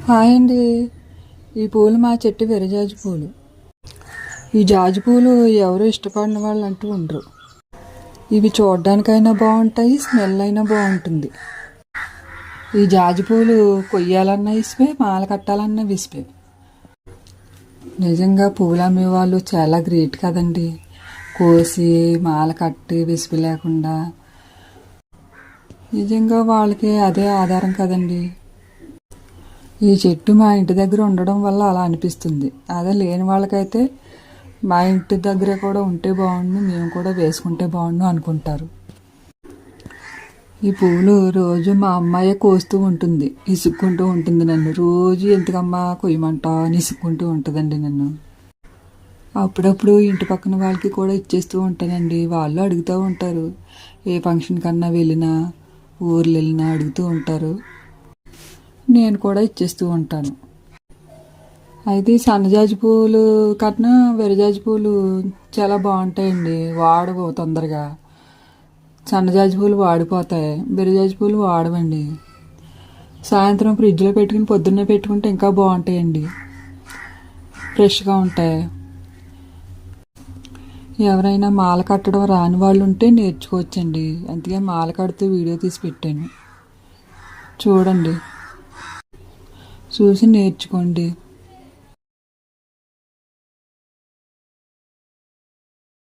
Hi అండి. ఈ పూలు మా చెట్టు విరజాజి పూలు. ఈ జాజి పూలు ఎవరు ఇష్టపడిన వాళ్ళు అంటూ ఉండరు. ఇవి చూడడానికైనా బాగుంటాయి, స్మెల్ అయినా బాగుంటుంది. ఈ జాజి పూలు కొయ్యాలన్నా ఇసుపే, మాల కట్టాలన్నా విసిపే. నిజంగా పూలు అమ్మే వాళ్ళు చాలా గ్రేట్ కదండి. కోసి మాల కట్టి విసిపి లేకుండా. నిజంగా వాళ్ళకి అదే ఆధారం కదండి. ఈ చెట్టు మా ఇంటి దగ్గర ఉండడం వల్ల అలా అనిపిస్తుంది. అదే లేని వాళ్ళకైతే మా ఇంటి దగ్గర కూడా ఉంటే బాగుండు, మేము కూడా వేసుకుంటే బాగుండు అనుకుంటారు. ఈ పూలు రోజు మా అమ్మాయే కోస్తూ ఉంటుంది, ఇసుక్కుంటూ ఉంటుంది నన్ను. రోజు ఎందుకమ్మా కొయ్యమంటా అని ఇసుక్కుంటూ ఉంటుందండి నన్ను. అప్పుడప్పుడు ఇంటి పక్కన వాళ్ళకి కూడా ఇచ్చేస్తూ ఉంటానండి. వాళ్ళు అడుగుతూ ఉంటారు, ఏ ఫంక్షన్ కన్నా వెళ్ళినా, ఊర్లు వెళ్ళినా అడుగుతూ ఉంటారు. నేను కూడా ఇచ్చేస్తూ ఉంటాను. అయితే ఈ సన్నజాజి పూలు కన్నా విరజాజి పూలు చాలా బాగుంటాయండి. వాడవు తొందరగా. సన్నజాజి పూలు వాడిపోతాయి, విరజాజి పూలు వాడవండి. సాయంత్రం ఫ్రిడ్జ్లో పెట్టుకుని పొద్దున్నే పెట్టుకుంటే ఇంకా బాగుంటాయండి, ఫ్రెష్గా ఉంటాయి. ఎవరైనా మాల కట్టడం రాని వాళ్ళు ఉంటే నేర్చుకోవచ్చండి. అందుకే మాల కడుతూ వీడియో తీసి పెట్టాను, చూడండి, చూసి నేర్చుకోండి.